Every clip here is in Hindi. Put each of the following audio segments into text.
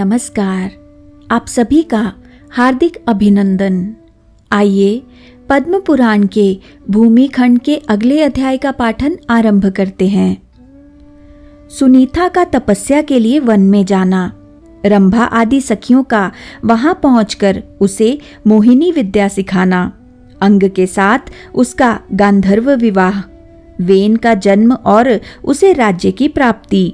नमस्कार। आप सभी का हार्दिक अभिनंदन। आइए पद्म पुराण के भूमि खंड के अगले अध्याय का पाठन आरंभ करते हैं। सुनीता का तपस्या के लिए वन में जाना, रंभा आदि सखियों का वहां पहुंचकर उसे मोहिनी विद्या सिखाना, अंग के साथ उसका गांधर्व विवाह, वेन का जन्म और उसे राज्य की प्राप्ति।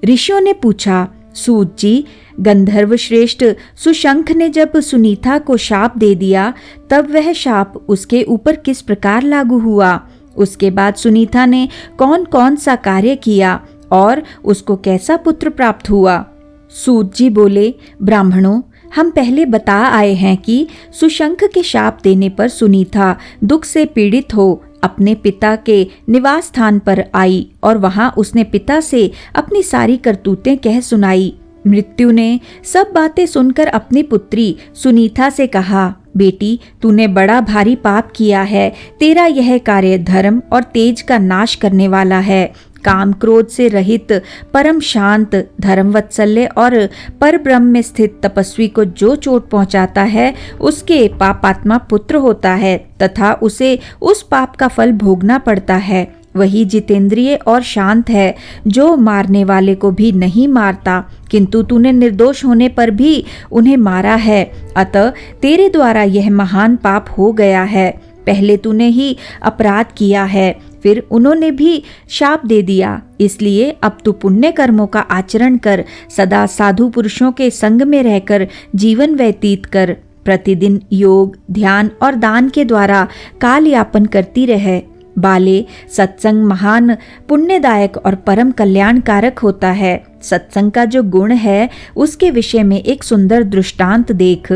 ऋषियों ने पूछा, सूत जी, गंधर्व श्रेष्ठ सुशंख ने जब सुनीता को शाप दे दिया तब वह शाप उसके ऊपर किस प्रकार लागू हुआ? उसके बाद सुनीता ने कौन कौन सा कार्य किया और उसको कैसा पुत्र प्राप्त हुआ? सूत जी बोले, ब्राह्मणों, हम पहले बता आए हैं कि सुशंख के शाप देने पर सुनीता दुख से पीड़ित हो अपने पिता के निवास स्थान पर आई और वहां उसने पिता से अपनी सारी करतूतें कह सुनाई। मृत्यु ने सब बातें सुनकर अपनी पुत्री सुनीता से कहा, बेटी, तूने बड़ा भारी पाप किया है। तेरा यह कार्य धर्म और तेज का नाश करने वाला है। काम क्रोध से रहित, परम शांत, धर्म वत्सल्य और पर ब्रह्म में स्थित तपस्वी को जो चोट पहुंचाता है उसके पापात्मा पुत्र होता है तथा उसे उस पाप का फल भोगना पड़ता है। वही जितेंद्रिय और शांत है जो मारने वाले को भी नहीं मारता, किंतु तूने निर्दोष होने पर भी उन्हें मारा है। अतः तेरे द्वारा यह महान पाप हो गया है। पहले तूने ही अपराध किया है, फिर उन्होंने भी शाप दे दिया। इसलिए अब तू पुण्य कर्मों का आचरण कर, सदा साधु पुरुषों के संग में रहकर जीवन व्यतीत कर। प्रतिदिन योग, ध्यान और दान के द्वारा काल यापन करती रहे। बाले, सत्संग महान पुण्यदायक और परम कल्याणकारक होता है। सत्संग का जो गुण है उसके विषय में एक सुंदर दृष्टांत देख।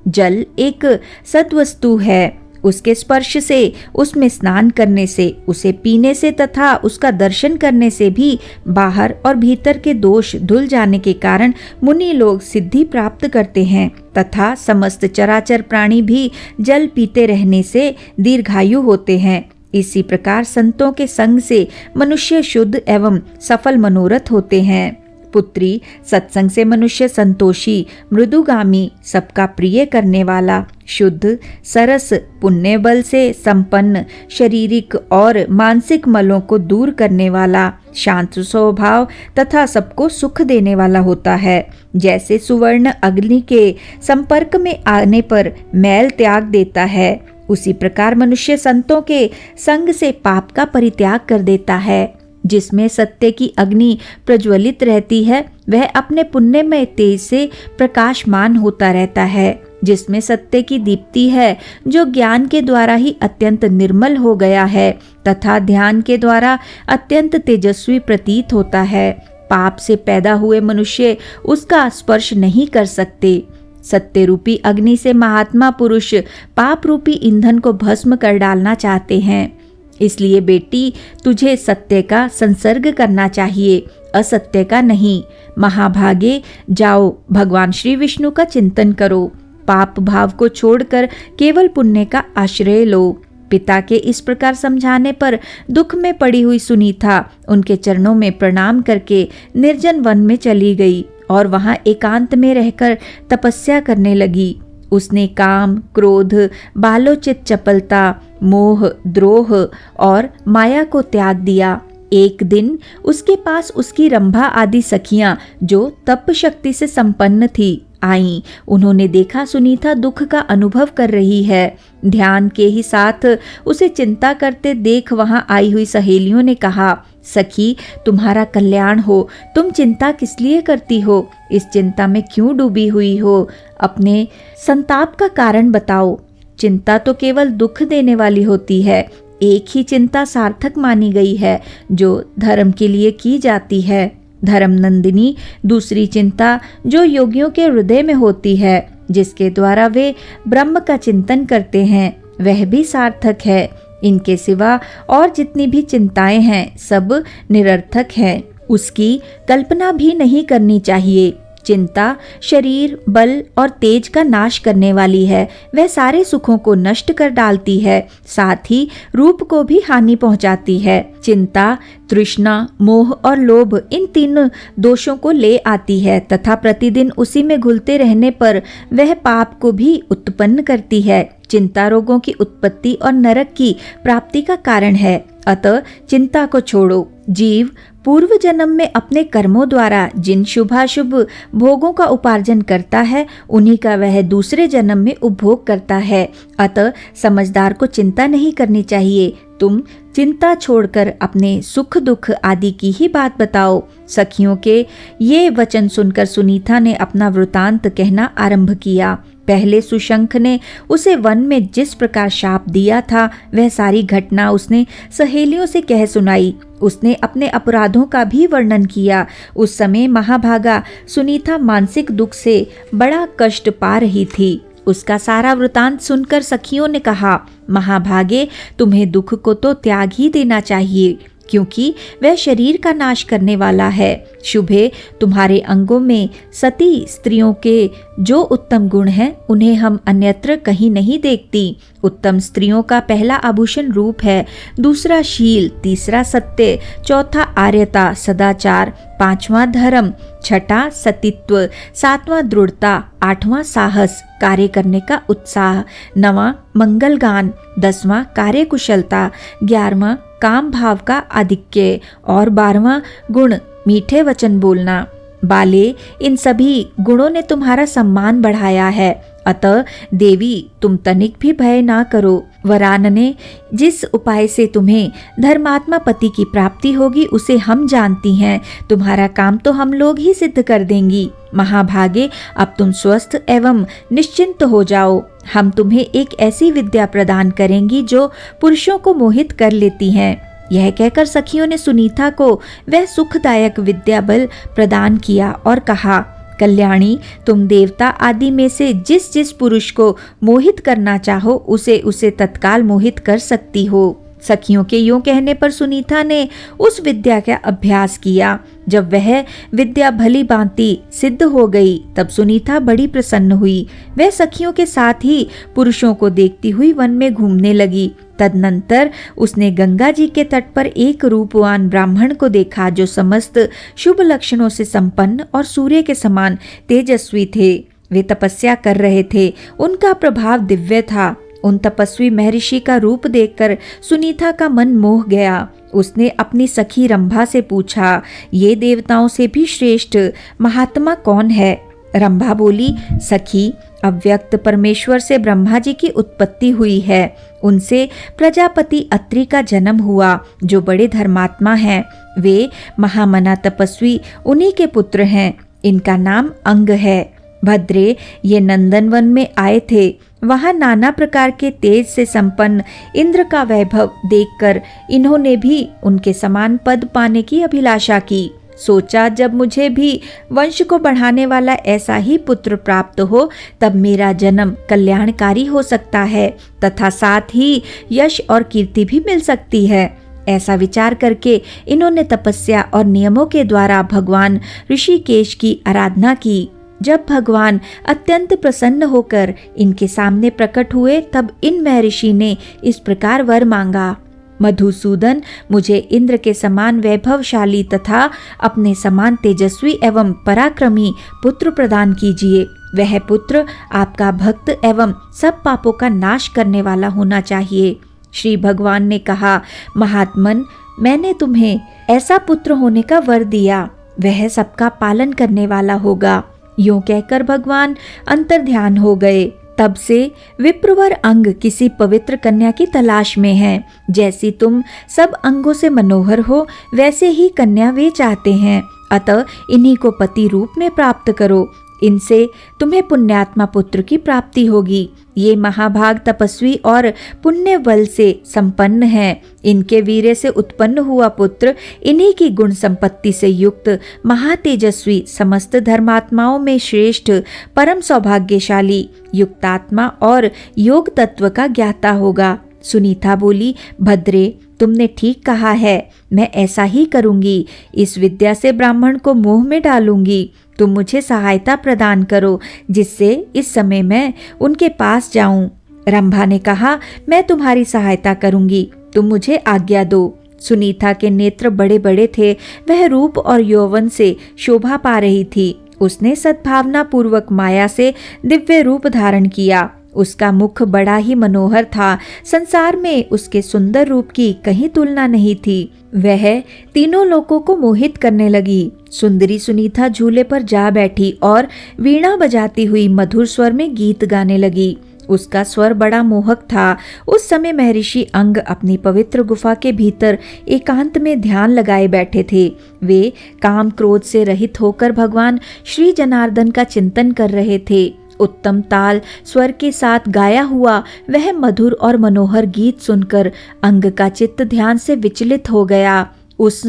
जल एक सद्वस्तु है। उसके स्पर्श से, उसमें स्नान करने से, उसे पीने से तथा उसका दर्शन करने से भी बाहर और भीतर के दोष धुल जाने के कारण मुनि लोग सिद्धि प्राप्त करते हैं तथा समस्त चराचर प्राणी भी जल पीते रहने से दीर्घायु होते हैं। इसी प्रकार संतों के संग से मनुष्य शुद्ध एवं सफल मनोरथ होते हैं। पुत्री, सत्संग से मनुष्य संतोषी, मृदुगामी, सबका प्रिय करने वाला, शुद्ध, सरस, पुण्य बल से संपन्न, शारीरिक और मानसिक मलों को दूर करने वाला, शांत स्वभाव तथा सबको सुख देने वाला होता है। जैसे सुवर्ण अग्नि के संपर्क में आने पर मैल त्याग देता है, उसी प्रकार मनुष्य संतों के संग से पाप का परित्याग कर देता है। जिसमें सत्य की अग्नि प्रज्वलित रहती है वह अपने पुण्यमय तेज से प्रकाशमान होता रहता है। जिसमें सत्य की दीप्ति है जो ज्ञान के द्वारा ही अत्यंत निर्मल हो गया है तथा ध्यान के द्वारा अत्यंत तेजस्वी प्रतीत होता है। पाप से पैदा हुए मनुष्य उसका स्पर्श नहीं कर सकते। सत्य रूपी अग्नि से महात्मा पुरुष पाप रूपी ईंधन को भस्म कर डालना चाहते हैं। इसलिए बेटी, तुझे सत्य का संसर्ग करना चाहिए, असत्य का नहीं। महाभागे, जाओ भगवान श्री विष्णु का चिंतन करो। पाप भाव को छोड़कर केवल पुण्य का आश्रय लो। पिता के इस प्रकार समझाने पर दुख में पड़ी हुई सुनीता उनके चरणों में प्रणाम करके निर्जन वन में चली गई और वहां एकांत में रहकर तपस्या करने लगी। उसने काम, क्रोध, बालोचित चपलता, मोह, द्रोह और माया को त्याग दिया। एक दिन उसके पास उसकी रंभा आदि सखियां जो तप शक्ति से संपन्न थी आईं। उन्होंने देखा सुनीता दुख का अनुभव कर रही है। ध्यान के ही साथ उसे चिंता करते देख वहां आई हुई सहेलियों ने कहा, सखी, तुम्हारा कल्याण हो, तुम चिंता किस लिए करती हो? इस चिंता में क्यों डूबी हुई हो? अपने संताप का कारण बताओ। चिंता तो केवल दुख देने वाली होती है। एक ही चिंता सार्थक मानी गई है जो धर्म के लिए की जाती है। धर्म नंदिनी दूसरी चिंता जो योगियों के हृदय में होती है, जिसके द्वारा वे ब्रह्म का चिंतन करते हैं, वह भी सार्थक है। इनके सिवा और जितनी भी चिंताएं हैं सब निरर्थक हैं। उसकी कल्पना भी नहीं करनी चाहिए। चिंता शरीर, बल और तेज का नाश करने वाली है। वह सारे सुखों को नष्ट कर डालती है, साथ ही रूप को भी हानि पहुंचाती है। चिंता, तृष्णा, मोह और लोभ इन तीन दोषों को ले आती है तथा प्रतिदिन उसी में घुलते रहने पर वह पाप को भी उत्पन्न करती है। चिंता रोगों की उत्पत्ति और नरक की प्राप्ति का कारण है। अतः चिंता को छोड़ो। जीव पूर्व जन्म में अपने कर्मों द्वारा जिन शुभाशुभ भोगों का उपार्जन करता है, उन्हीं का वह दूसरे जन्म में उपभोग करता है। अतः समझदार को चिंता नहीं करनी चाहिए। तुम चिंता छोड़कर अपने सुख दुख आदि की ही बात बताओ। सखियों के ये वचन सुनकर सुनीता ने अपना वृतांत कहना आरंभ किया। पहले सुशंख ने उसे वन में जिस प्रकार शाप दिया था, वह सारी घटना उसने सहेलियों से कह सुनाई। उसने अपने अपराधों का भी वर्णन किया। उस समय महाभागा सुनीता मानसिक दुख से बड़ा कष्ट पा रही थी। उसका सारा वृतांत सुनकर सखियों ने कहा, महाभागे, तुम्हें दुख को तो त्याग ही देना चाहिए, क्योंकि वह शरीर का नाश करने वाला है। शुभे, तुम्हारे अंगों में सती स्त्रियों के जो उत्तम गुण हैं, उन्हें हम अन्यत्र कहीं नहीं देखती। उत्तम स्त्रियों का पहला आभूषण रूप है, दूसरा शील, तीसरा सत्य, चौथा आर्यता सदाचार, पांचवा धर्म, छठा सतीत्व, सातवां दृढ़ता, आठवां साहस कार्य करने का उत्साह, नवां मंगल गान, 10वां कार्यकुशलता, 11वां काम भाव का आधिक्य और 12वां गुण मीठे वचन बोलना। बाले, इन सभी गुणों ने तुम्हारा सम्मान बढ़ाया है। अतः देवी, तुम तनिक भी भय ना करो। वरानने, जिस उपाय से तुम्हें धर्मात्मा पति की प्राप्ति होगी उसे हम जानती हैं। तुम्हारा काम तो हम लोग ही सिद्ध कर देंगी। महाभागे, अब तुम स्वस्थ एवं निश्चिंत हो जाओ। हम तुम्हें एक ऐसी विद्या प्रदान करेंगी जो पुरुषों को मोहित कर लेती हैं। यह कहकर सखियों ने सुनीता को वह सुखदायक विद्या बल प्रदान किया और कहा, कल्याणी, तुम देवता आदि में से जिस जिस पुरुष को मोहित करना चाहो उसे उसे तत्काल मोहित कर सकती हो। सखियों के यूं कहने पर सुनीता ने उस विद्या का अभ्यास किया। जब वह विद्या भली भांति सिद्ध हो गई, तब सुनीता बड़ी प्रसन्न हुई। वह सखियों के साथ ही पुरुषों को देखती हुई वन में घूमने लगी। तदनंतर उसने गंगा जी के तट पर एक रूपवान ब्राह्मण को देखा, जो समस्त शुभ लक्षणों से संपन्न और सूर्य के समान तेजस्वी थे। वे तपस्या कर रहे थे। उनका प्रभाव दिव्य था। उन तपस्वी महर्षि का रूप देखकर सुनीता का मन मोह गया। उसने अपनी सखी रंभा से पूछा, ये देवताओं से भी श्रेष्ठ महात्मा कौन है? रंभा बोली, सखी, अव्यक्त परमेश्वर से ब्रह्मा जी की उत्पत्ति हुई है। उनसे प्रजापति अत्रि का जन्म हुआ, जो बड़े धर्मात्मा हैं। वे महामना तपस्वी उन्हीं के पुत्र हैं। इनका नाम अंग है। भद्रे, ये नंदनवन में आए थे। वहां नाना प्रकार के तेज से संपन्न इंद्र का वैभव देखकर इन्होंने भी उनके समान पद पाने की अभिलाषा की। सोचा, जब मुझे भी वंश को बढ़ाने वाला ऐसा ही पुत्र प्राप्त हो, तब मेरा जन्म कल्याणकारी हो सकता है तथा साथ ही यश और कीर्ति भी मिल सकती है। ऐसा विचार करके इन्होंने तपस्या और नियमों के द्वारा भगवान ऋषिकेश की आराधना की। जब भगवान अत्यंत प्रसन्न होकर इनके सामने प्रकट हुए, तब इन महर्षि ने इस प्रकार वर मांगा, मधुसूदन, मुझे इंद्र के समान वैभवशाली तथा अपने समान तेजस्वी एवं पराक्रमी पुत्र प्रदान कीजिए। वह पुत्र आपका भक्त एवं सब पापों का नाश करने वाला होना चाहिए। श्री भगवान ने कहा, महात्मन, मैंने तुम्हें ऐसा पुत्र होने का वर दिया। वह सबका पालन करने वाला होगा। यूं कहकर भगवान अंतर्ध्यान हो गए। तब से विप्रवर अंग किसी पवित्र कन्या की तलाश में हैं। जैसी तुम सब अंगों से मनोहर हो, वैसे ही कन्या वे चाहते हैं। अतः इन्हीं को पति रूप में प्राप्त करो। इनसे तुम्हें पुण्यात्मा पुत्र की प्राप्ति होगी। ये महाभाग तपस्वी और पुण्य बल से संपन्न हैं। इनके वीर्य से उत्पन्न हुआ पुत्र इन्हीं की गुण संपत्ति से युक्त महातेजस्वी, समस्त धर्मात्माओं में श्रेष्ठ, परम सौभाग्यशाली, युक्तात्मा और योग तत्व का ज्ञाता होगा। सुनीता बोली, भद्रे, तुमने ठीक कहा है। मैं ऐसा ही करूंगी। इस विद्या से ब्राह्मण को मोह में डालूंगी। तुम मुझे सहायता प्रदान करो जिससे इस समय मैं उनके पास जाऊं। रंभा ने कहा, मैं तुम्हारी सहायता करूंगी, तुम मुझे आज्ञा दो। सुनीता के नेत्र बड़े बड़े थे, वह रूप और यौवन से शोभा पा रही थी। उसने सद्भावना पूर्वक माया से दिव्य रूप धारण किया। उसका मुख बड़ा ही मनोहर था, संसार में उसके सुंदर रूप की कहीं तुलना नहीं थी। वह तीनों लोगों को मोहित करने लगी। सुंदरी सुनीता झूले पर जा बैठी और वीणा बजाती हुई मधुर स्वर में गीत गाने लगी। उसका स्वर बड़ा मोहक था। उस समय महर्षि अंग अपनी पवित्र गुफा के भीतर एकांत में ध्यान लगाए बैठे थे। वे काम क्रोध से रहित होकर भगवान श्री जनार्दन का चिंतन कर रहे थे। उत्तम ताल स्वर के साथ गाया हुआ वह मधुर और मनोहर गीत सुनकर अंग का चित्त ध्यान से विचलित हो गया। उस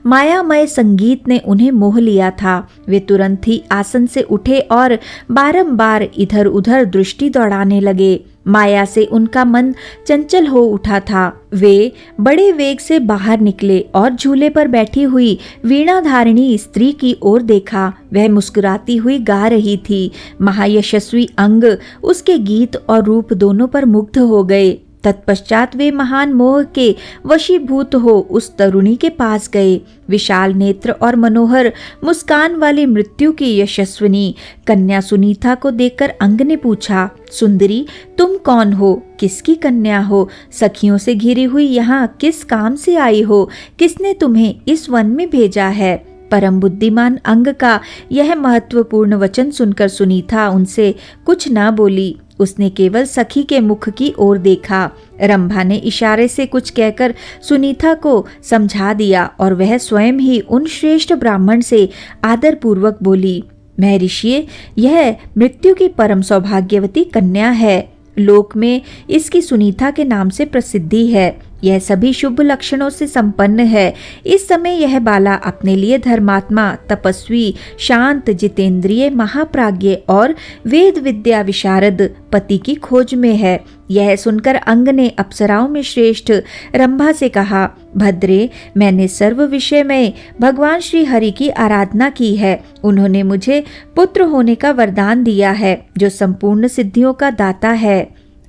मायामय संगीत ने उन्हें मोह लिया था। वे तुरंत ही आसन से उठे और बारंबार इधर उधर दृष्टि दौड़ाने लगे। माया से उनका मन चंचल हो उठा था। वे बड़े वेग से बाहर निकले और झूले पर बैठी हुई वीणाधारिणी स्त्री की ओर देखा। वह मुस्कुराती हुई गा रही थी। महायशस्वी अंग उसके गीत और रूप दोनों पर मुग्ध हो गए। तत्पश्चात वे महान मोह के वशीभूत हो उस तरुणी के पास गए। विशाल नेत्र और मनोहर मुस्कान वाली मृत्यु की यशस्विनी कन्या सुनीता को देखकर अंग ने पूछा, सुंदरी, तुम कौन हो? किसकी कन्या हो? सखियों से घिरी हुई यहाँ किस काम से आई हो? किसने तुम्हें इस वन में भेजा है? परम बुद्धिमान अंग का यह महत्वपूर्ण वचन सुनकर सुनीता उनसे कुछ न बोली। उसने केवल सखी के मुख की ओर देखा। रंभा ने इशारे से कुछ कहकर सुनीता को समझा दिया और वह स्वयं ही उन श्रेष्ठ ब्राह्मण से आदर पूर्वक बोली, महर्षि, यह मृत्यु की परम सौभाग्यवती कन्या है। लोक में इसकी सुनीता के नाम से प्रसिद्धि है। यह सभी शुभ लक्षणों से संपन्न है। इस समय यह बाला अपने लिए धर्मात्मा, तपस्वी, शांत, जितेंद्रिय, महाप्राज्ञ और वेद विद्या विशारद पति की खोज में है। यह सुनकर अंग ने अप्सराओं में श्रेष्ठ रंभा से कहा, भद्रे, मैंने सर्व विषय में भगवान श्री हरि की आराधना की है। उन्होंने मुझे पुत्र होने का वरदान दिया है जो संपूर्ण सिद्धियों का दाता है।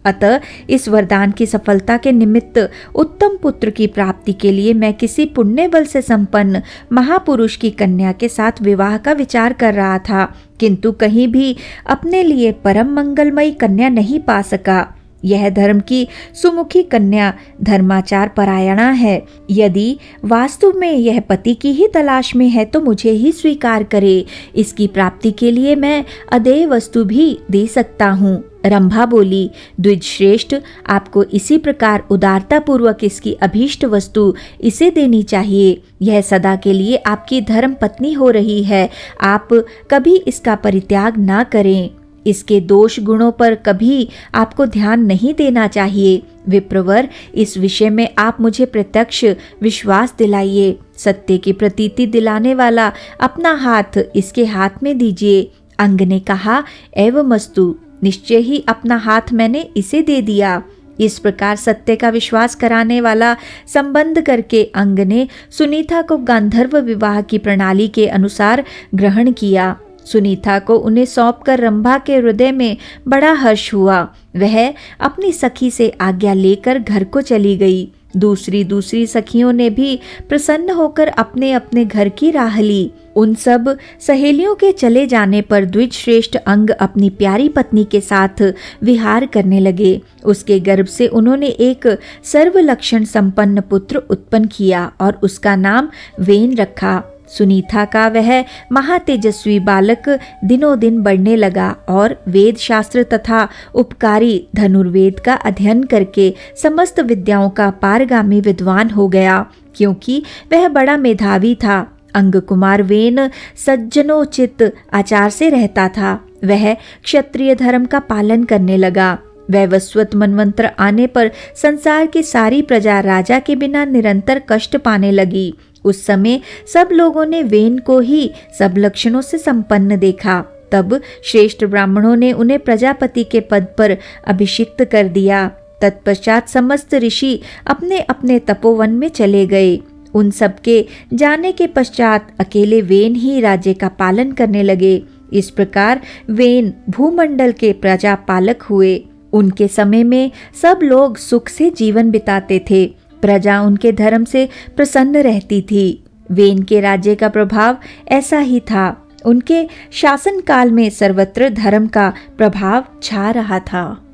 अतः इस वरदान की सफलता के निमित्त उत्तम पुत्र की प्राप्ति के लिए मैं किसी पुण्य बल से संपन्न महापुरुष की कन्या के साथ विवाह का विचार कर रहा था, किंतु कहीं भी अपने लिए परम मंगलमयी कन्या नहीं पा सका। यह धर्म की सुमुखी कन्या धर्माचार परायणा है। यदि वास्तव में यह पति की ही तलाश में है तो मुझे ही स्वीकार करे। इसकी प्राप्ति के लिए मैं अदेय वस्तु भी दे सकता हूँ। रंभा बोली, द्विज श्रेष्ठ, आपको इसी प्रकार उदारता पूर्वक इसकी अभीष्ट वस्तु इसे देनी चाहिए। यह सदा के लिए आपकी धर्म पत्नी हो रही है। आप कभी इसका परित्याग ना करें। इसके दोष गुणों पर कभी आपको ध्यान नहीं देना चाहिए। विप्रवर, इस विषय में आप मुझे प्रत्यक्ष विश्वास दिलाइए। सत्य की प्रतीति दिलाने वाला अपना हाथ इसके हाथ में दीजिए। अंग ने कहा, एवमस्तु, निश्चय ही अपना हाथ मैंने इसे दे दिया। इस प्रकार सत्य का विश्वास कराने वाला संबंध करके अंग ने सुनीता को गांधर्व विवाह की प्रणाली के अनुसार ग्रहण किया। सुनीता को उन्हें सौंपकर रंभा के हृदय में बड़ा हर्ष हुआ। वह अपनी सखी से आज्ञा लेकर घर को चली गई। दूसरी सखियों ने भी प्रसन्न होकर अपने अपने घर की राह ली। उन सब सहेलियों के चले जाने पर द्विज श्रेष्ठ अंग अपनी प्यारी पत्नी के साथ विहार करने लगे। उसके गर्भ से उन्होंने एक सर्वलक्षण संपन्न पुत्र उत्पन्न किया और उसका नाम वेन रखा। सुनीता का वह महातेजस्वी बालक दिनों दिन बढ़ने लगा और वेद शास्त्र तथा उपकारी धनुर्वेद का अध्ययन करके समस्त विद्याओं का पारगामी विद्वान हो गया, क्योंकि वह बड़ा मेधावी था। अंग कुमार वेन सज्जनोचित आचार से रहता था। वह क्षत्रिय धर्म का पालन करने लगा। वैवस्वत मनवंतर आने पर संसार की सारी प्रजा राजा के बिना निरंतर कष्ट पाने लगी। उस समय सब लोगों ने वेन को ही सब लक्षणों से संपन्न देखा। तब श्रेष्ठ ब्राह्मणों ने उन्हें प्रजापति के पद पर अभिषिक्त कर दिया। तत्पश्चात समस्त ऋषि अपने अपने तपोवन में चले गए। उन सबके जाने के पश्चात अकेले वेन ही राज्य का पालन करने लगे। इस प्रकार वेन भूमंडल के प्रजापालक हुए। उनके समय में सब लोग सुख से जीवन बिताते थे। प्रजा उनके धर्म से प्रसन्न रहती थी। वेन के राज्य का प्रभाव ऐसा ही था। उनके शासनकाल में सर्वत्र धर्म का प्रभाव छा रहा था।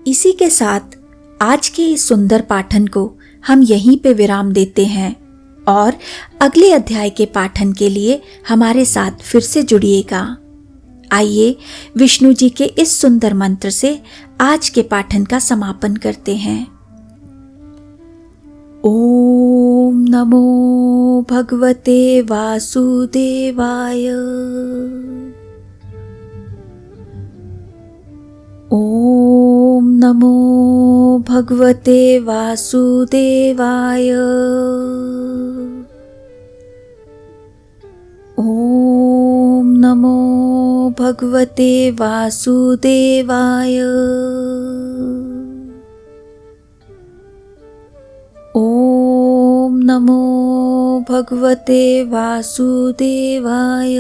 इसी के साथ आज के इस सुंदर पाठन को हम यहीं पे विराम देते हैं और अगले अध्याय के पाठन के लिए हमारे साथ फिर से जुड़िएगा। आइए विष्णु जी के इस सुंदर मंत्र से आज के पाठन का समापन करते हैं। ओम नमो भगवते वासुदेवाय। ओम नमो भगवते वासुदेवाय। ओम नमो भगवते वासुदेवाय। ओम नमो भगवते वासुदेवाय।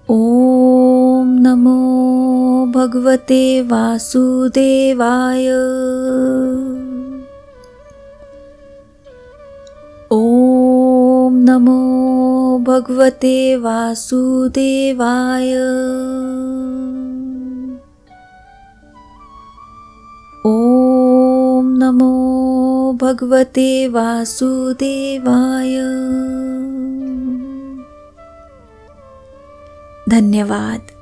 ओम नमो भगवते वासुदेवाय। ओम नमो भगवते वासुदेवाय। ओम नमो भगवते वासुदेवाय। धन्यवाद।